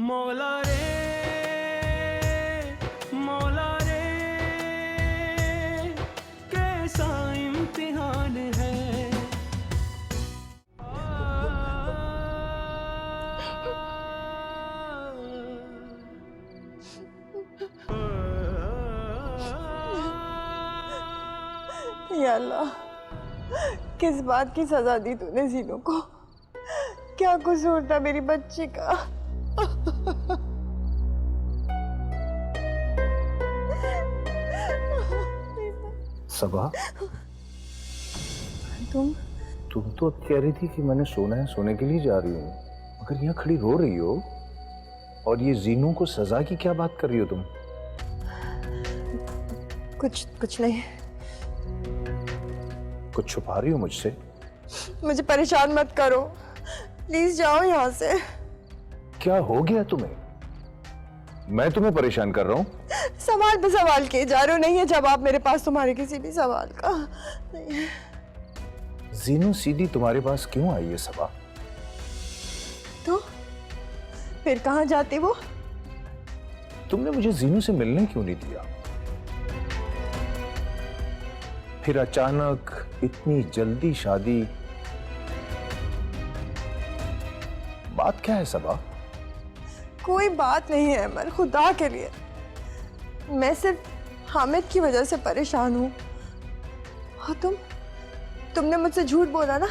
मौला रे मौला रे कैसा इम्तिहान है। या अल्लाह, किस बात की सजा दी तूने जीनू को? क्या कसूर था मेरी बच्ची का? सबा, तुम तो कह रही थी कि मैंने सोना है, सोने के लिए जा रही हूँ, मगर यहाँ खड़ी रो रही हो। और ये जीनू को सजा की क्या बात कर रही हो तुम? कुछ नहीं। कुछ छुपा रही हो मुझसे? मुझे परेशान मत करो, प्लीज जाओ यहाँ से। क्या हो गया तुम्हें? मैं तुम्हें परेशान कर रहा हूँ? सवाल पे सवाल किए जा रहे हो, नहीं है जवाब मेरे पास तुम्हारे किसी भी सवाल का। जीनू सीधी तुम्हारे पास क्यों आई है सबा? तो फिर कहाँ जाती वो? तुमने मुझे जीनू से मिलने क्यों नहीं दिया? फिर अचानक इतनी जल्दी शादी, बात क्या है सबा? कोई बात नहीं है अमर, खुदा के लिए। मैं सिर्फ हामिद की वजह से परेशान हूँ। और तुमने मुझसे झूठ बोला ना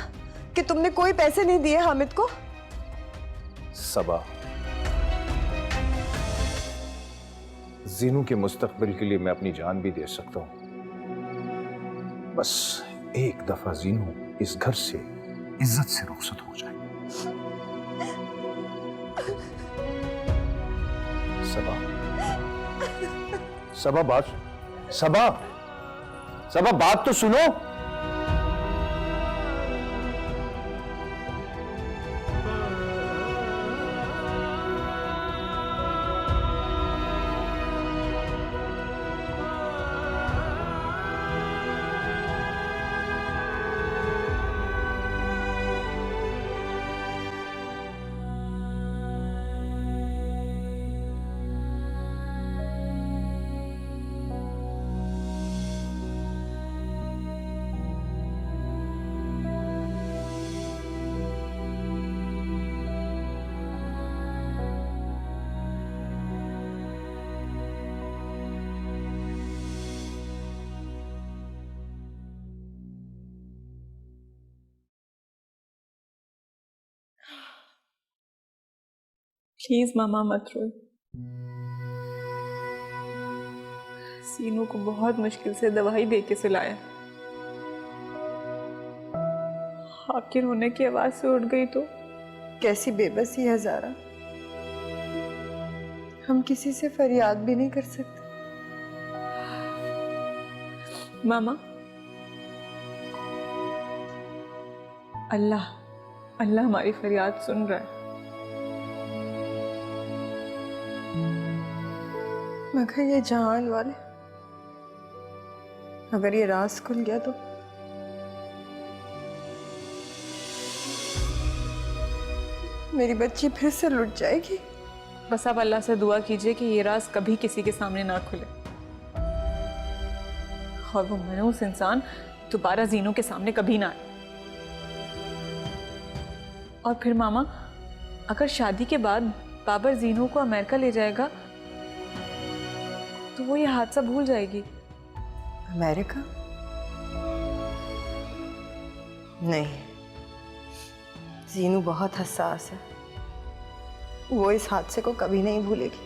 कि तुमने कोई पैसे नहीं दिए हामिद को। सबा, जीनू के मुस्तकबिल के लिए मैं अपनी जान भी दे सकता हूँ। बस एक दफा जीनू इस घर से इज्जत से रुखसत हो जाए। सबा, सबा बात तो सुनो। प्लीज मामा मत रो। सीनू को बहुत मुश्किल से दवाई दे के सुलाया, आखिर रोने की आवाज से उठ गई तो। कैसी बेबसी है ज़ारा, हम किसी से फरियाद भी नहीं कर सकते। मामा, अल्लाह अल्लाह हमारी फरियाद सुन रहा है। मगर ये जहान वाले, अगर ये राज खुल गया तो मेरी बच्ची फिर से लुट जाएगी। बस आप अल्लाह से दुआ कीजिए कि ये राज कभी किसी के सामने ना खुले और वो मनहूस इंसान दोबारा जीनू के सामने कभी ना आए। और फिर मामा, अगर शादी के बाद बाबर जीनू को अमेरिका ले जाएगा तो वो ये हादसा भूल जाएगी। अमेरिका? नहीं, जीनू बहुत हसास है, वो इस हादसे को कभी नहीं भूलेगी।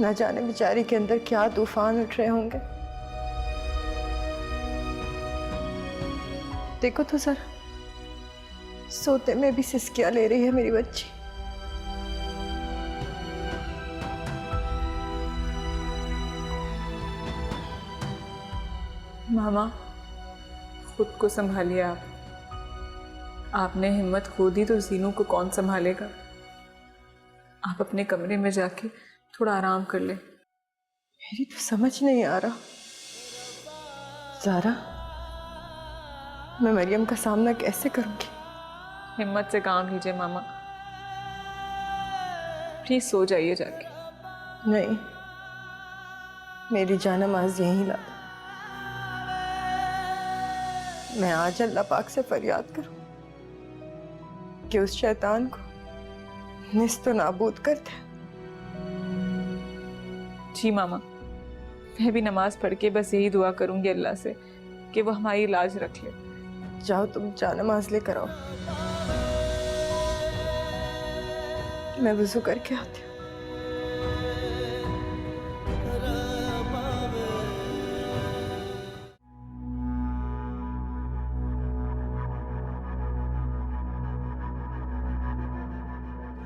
न जाने बेचारी के अंदर क्या तूफान उठ रहे होंगे। देखो तो सर, सोते में भी सिसकियां ले रही है मेरी बच्ची। मामा, खुद को संभालिए आप। आपने हिम्मत खो दी तो जीनू को कौन संभालेगा। आप अपने कमरे में जाके थोड़ा आराम कर ले। मेरी तो समझ नहीं आ रहा ज़ारा, मैं मरियम का सामना कैसे करूंगी? हिम्मत से काम लीजिए मामा। प्लीज सो जाइए जाके। नहीं, मेरी जानमाज यहीं ला। मैं आज अल्लाह पाक से फरियाद करूं कि उस शैतान को निस्तो नाबूद कर दे। जी मामा, मैं भी नमाज पढ़ के बस यही दुआ करूंगी अल्लाह से कि वो हमारी इलाज रख ले। जाओ तुम जानमाज लेकर आओ, मैं वुजू करके आती हूँ।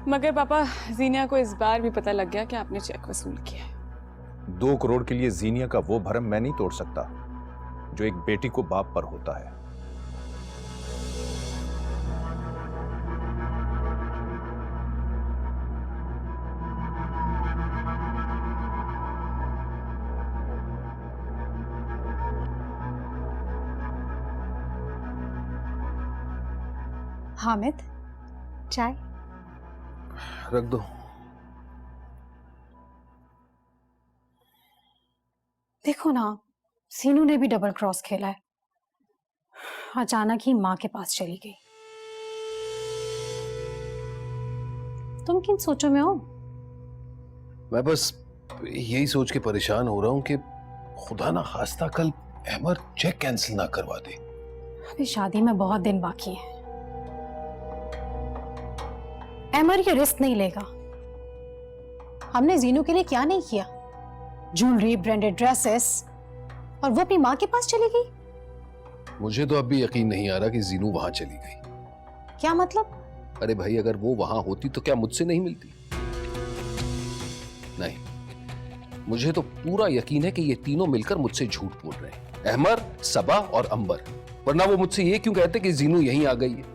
मगर पापा, जीनिया को इस बार भी पता लग गया कि आपने चेक वसूल किया है। 2 करोड़ के लिए जीनिया का वो भरम मैं नहीं तोड़ सकता जो एक बेटी को बाप पर होता है। हामिद, चाय? रख दो। देखो ना, सीनू ने भी डबल क्रॉस खेला है। अचानक ही माँ के पास चली गई। तुम किन सोचों में हो? मैं बस यही सोच के परेशान हो रहा हूँ कि खुदा ना खास्ता कल अहमर चेक कैंसिल ना करवा दे। अभी शादी में बहुत दिन बाकी है। अहमर ये रिस्क नहीं लेगा। हमने जीनू के लिए क्या नहीं किया? ज्वेलरी, ब्रांडेड ड्रेसेस, और वो अपनी माँ के पास चली गई। मुझे तो अब भी यकीन नहीं आ रहा कि जीनू वहां चली गई। क्या मतलब? अरे भाई, अगर वो वहां होती तो क्या मुझसे नहीं मिलती? नहीं, मुझे तो पूरा यकीन है कि ये तीनों मिलकर मुझसे झूठ बोल रहे हैं, अहमर, सबा और अंबर। वरना वो मुझसे ये क्यों कहते कि जीनू यहीं आ गई है?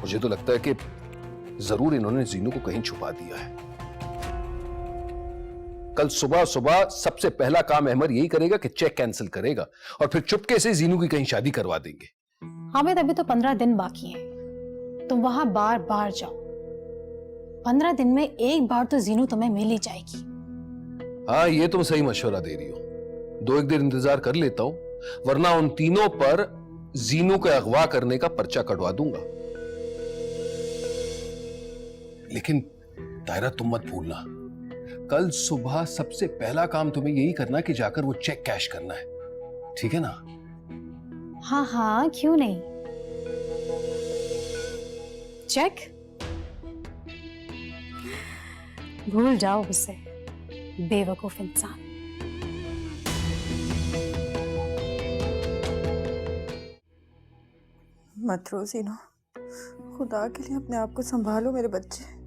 मुझे तो लगता है कि जरूर इन्होंने जीनू को कहीं छुपा दिया है। कल सुबह सुबह सबसे पहला काम अहमर यही करेगा कि चेक कैंसिल करेगा और फिर चुपके से जीनू की कहीं शादी करवा देंगे। हामिद, अभी तो 15 दिन बाकी है। तुम वहां बार बार जाओ। 15 दिन में एक बार तो जीनू तुम्हें मिल ही जाएगी। हाँ, ये तुम सही मशवरा दे रही हो। 2-1 दिन इंतजार कर लेता हूं, वरना उन तीनों पर जीनू को अगवा करने का पर्चा कटवा दूंगा। लेकिन तायरा, तुम मत भूलना, कल सुबह सबसे पहला काम तुम्हें यही करना कि जाकर वो चेक कैश करना है, ठीक है ना? हाँ हाँ, क्यों नहीं। चेक भूल जाओ उसे, बेवकूफ इंसान। मत रो सीनो, खुदा के लिए अपने आप को संभालो मेरे बच्चे।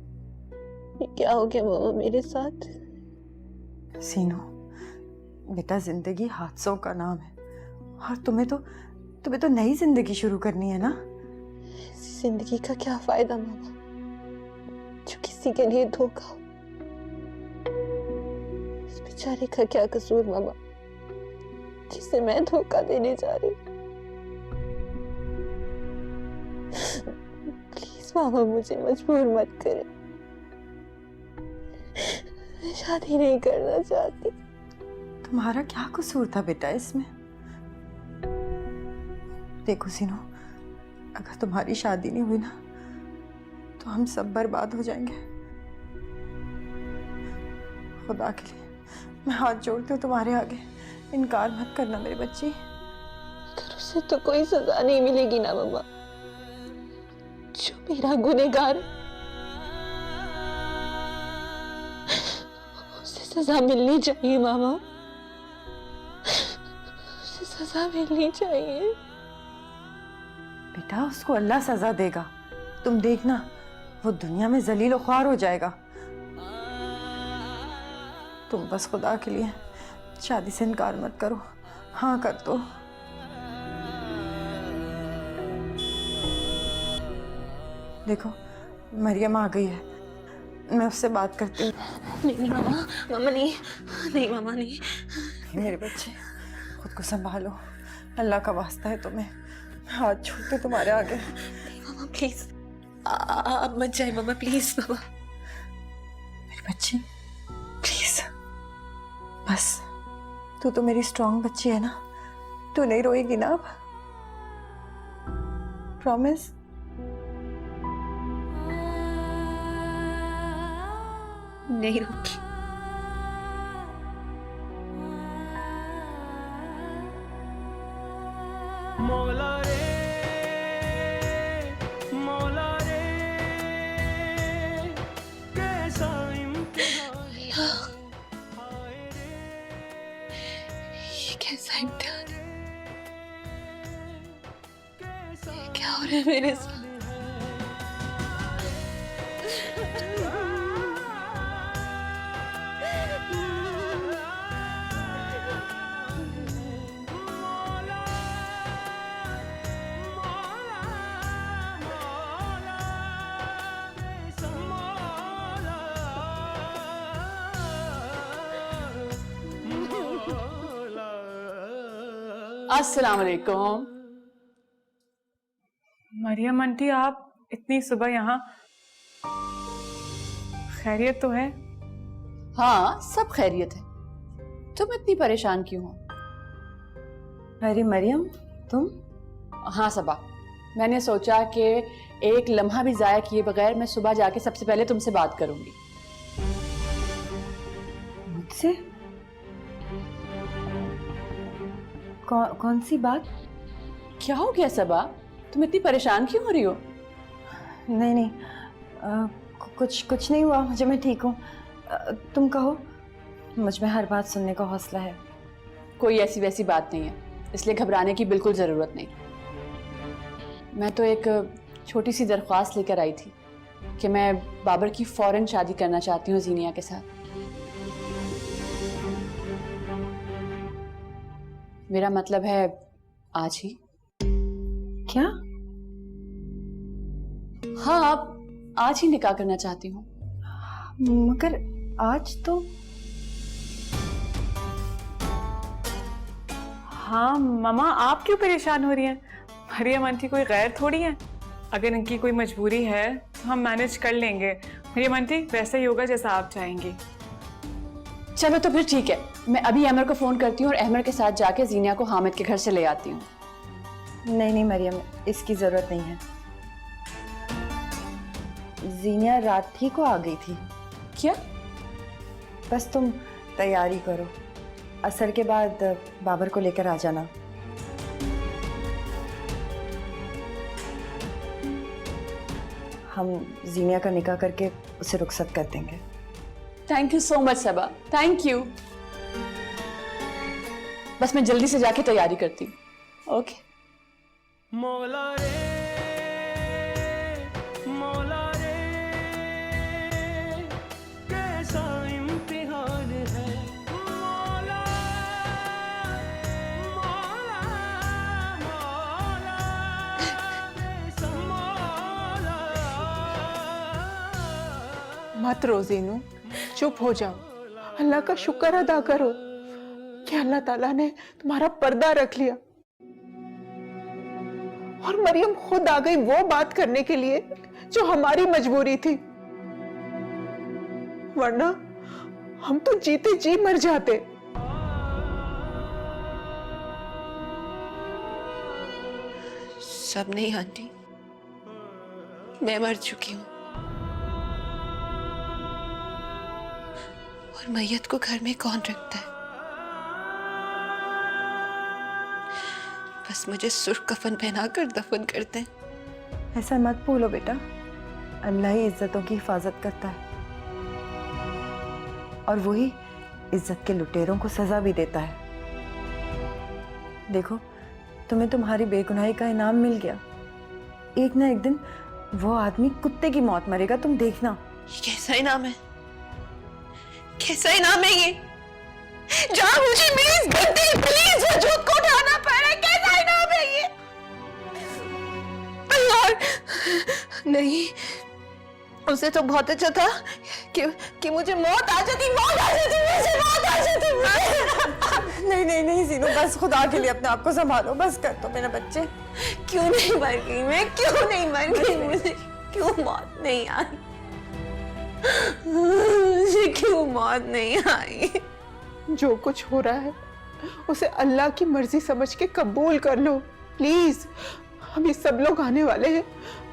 ये क्या हो गया मामा मेरे साथ? सीनो बेटा, जिंदगी हादसों का नाम है और तुम्हें तो नई जिंदगी शुरू करनी है ना। इस जिंदगी का क्या फायदा मामा, जो किसी के लिए धोखा हो। इस बेचारे का क्या कसूर मामा, जिसे मैं धोखा देने जा रही हूँ। प्लीज मामा, मुझे मजबूर मत करे। मैं शादी नहीं करना चाहती। तुम्हारा क्या कसूर था बेटा इसमें? देखो सीनो, अगर तुम्हारी शादी नहीं हुई ना तो हम सब बर्बाद हो जाएंगे। खुदा के लिए मैं हाथ जोड़ती हूँ तुम्हारे आगे, इनकार मत करना मेरी बच्ची। अगर उसे तो कोई सजा नहीं मिलेगी ना मामा, जो मेरा गुनहगार है, उसे सजा मिलनी चाहिए मामा, उसे सजा मिलनी चाहिए। बेटा, उसको अल्लाह सजा देगा, तुम देखना, वो दुनिया में जलील ख्वार हो जाएगा। तुम बस खुदा के लिए शादी से इनकार मत करो, हाँ कर दो। देखो मरियम आ गई है, मैं उससे बात करती हूँ। नहीं मामा, मामा नहीं, नहीं मामा नहीं। मेरे बच्चे, खुद को संभालो, अल्लाह का वास्ता है तुम्हें, हाथ छोड़ते तुम्हारे आगे। प्लीज आप मत जाए मम्मा, प्लीज मम्मा। मेरी बच्ची प्लीज, बस तू तो मेरी स्ट्रांग बच्ची है ना, तू नहीं रोएगी ना अब? प्रॉमिस? नहीं रोकी। मौला रे मौला रे कैसा इम्तिहान ये कैसा इम्तिहान है? क्या हो रहा है मेरे साथ? अस्सलाम वालेकुम। मरियम आंटी, आप इतनी सुबह यहाँ? खैरियत तो है? हाँ, सब खैरियत है। तुम इतनी परेशान क्यों हो? अरे मरियम, तुम? हाँ सबा, मैंने सोचा कि एक लम्हा भी जाया किए बगैर मैं सुबह जाके सबसे पहले तुमसे बात करूंगी। मुझसे? कौन सी बात? क्या हो गया सबा, तुम इतनी परेशान क्यों हो रही हो? नहीं नहीं, कुछ नहीं हुआ मुझे, मैं ठीक हूँ। तुम कहो, मुझ में हर बात सुनने का हौसला है। कोई ऐसी वैसी बात नहीं है, इसलिए घबराने की बिल्कुल जरूरत नहीं। मैं तो एक छोटी सी दरख्वास्त लेकर आई थी कि मैं बाबर की फौरन शादी करना चाहती हूँ जीनिया के साथ। मेरा मतलब है आज ही। क्या? हाँ, आज ही निकाह करना चाहती हूँ। मगर आज तो। हाँ मामा, आप क्यों परेशान हो रही हैं? मरियम आंटी कोई गैर थोड़ी है। अगर इनकी कोई मजबूरी है तो हम मैनेज कर लेंगे। मरियम आंटी, वैसा ही होगा जैसा आप चाहेंगी। चलो तो फिर ठीक है, मैं अभी अमर को फोन करती हूँ और अहमर के साथ जाके जीनिया को हामिद के घर से ले आती हूँ। नहीं मरियम, इसकी जरूरत नहीं है। जीनिया रात ही को आ गई थी। क्या? बस तुम तैयारी करो, असर के बाद बाबर को लेकर आ जाना। हम जीनिया का निकाह करके उसे रुखसत कर देंगे। Thank you so much Saba, thank you. बस मैं जल्दी से जाके तैयारी करती हूँ। ओके। मौला रे मौला रे कैसा इम्तिहान है। मौला मौला मौला कैसा मौला। मत रो ज़ीनू, चुप हो जाओ। अल्लाह का शुक्र अदा करो कि अल्लाह ताला ने तुम्हारा पर्दा रख लिया और मरियम खुद आ गई वो बात करने के लिए जो हमारी मजबूरी थी, वरना हम तो जीते जी मर जाते। सब नहीं आंटी, मैं मर चुकी हूँ और मैयत को घर में कौन रखता है? बस मुझे सुर्ख कफन पहनाकर दफन करते हैं। ऐसा मत बोलो बेटा, अल्लाह ही इज्जतों की हिफाजत करता है और वही इज्जत के लुटेरों को सजा भी देता है। देखो, तुम्हें तुम्हारी बेगुनाही का इनाम मिल गया। एक ना एक दिन वो आदमी कुत्ते की मौत मरेगा, तुम देखना। ये कैसा इनाम है? कैसा इनाम है ये? जहाँ मुझे मेरी इस गंदी प्लीज वजूद को उठाना पड़ रहा है, कैसा इनाम है ये? अल्लाह नहीं, उसे तो बहुत अच्छा था कि मुझे मौत आ जाती, मुझे मौत आ जाती। नहीं नहीं नहीं जीनू, बस खुदा के लिए अपने आप को संभालो, बस कर दो मेरे बच्चे। क्यों नहीं मर गई मैं, क्यों नहीं मर गई, मुझे क्यों मौत नहीं आई, मुझे क्यों मौत नहीं आई। जो कुछ हो रहा है उसे अल्लाह की मर्जी समझ के कबूल कर लो प्लीज। हम ये सब लोग आने वाले हैं,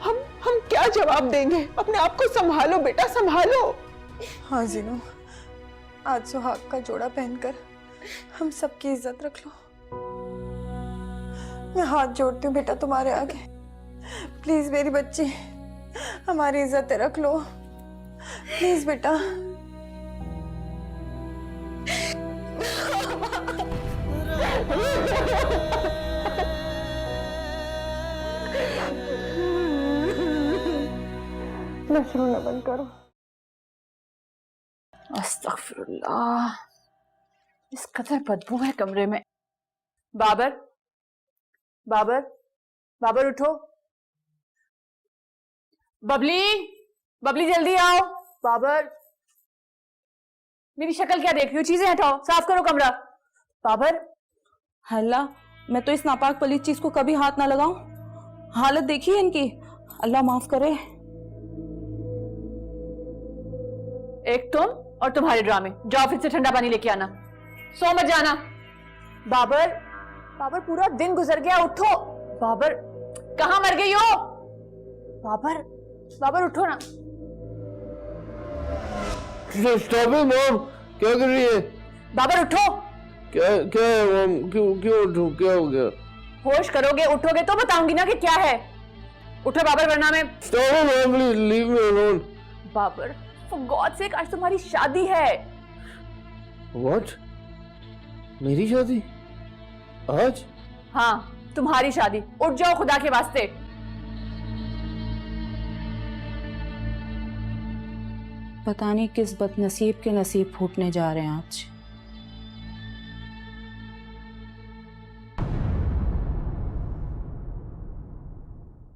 हम क्या जवाब देंगे? अपने आप को संभालो बेटा, संभालो। हाँ जीनू, आज सुहाग का जोड़ा पहनकर हम सबकी इज्जत रख लो। मैं हाथ जोड़ती हूँ बेटा तुम्हारे आगे, प्लीज मेरी बच्ची, हमारी इज्जत रख लो प्लीज बेटा। नशरू न बंद करो। अस्तगफिरुल्लाह, इस कदर बदबू है कमरे में। बाबर, बाबर, बाबर उठो। बबली, बबली जल्दी आओ। बाबर, मेरी शक्ल क्या देख रही हो? चीजें हटाओ, साफ करो कमरा। बाबर, अल्लाह, मैं तो इस नापाक पलीद चीज को कभी हाथ ना लगाऊं। हालत देखी है इनकी, अल्लाह माफ करे। एक तुम और तुम्हारे ड्रामे। जाओ फिर से ठंडा पानी लेके आना, सो मत जाना। बाबर, बाबर पूरा दिन गुजर गया, उठो। बाबर, कहां मर गई हो? बाबर, बाबर उठो ना। स्टॉप इट मॉम, क्या कर रही है? बाबर उठो। क्या क्या है मॉम? क्यों उठूं? क्या हो गया? होश करोगे, उठोगे तो बताऊंगी ना कि क्या है। उठो बाबर, वरना मैं। Stop it mom, please leave me alone. Babar, for God sake, आज तुम्हारी शादी है। व्हाट? मेरी शादी आज? हाँ, तुम्हारी शादी। उठ जाओ खुदा के वास्ते। पता नहीं किस बदनसीब के नसीब फूटने जा रहे हैं आज।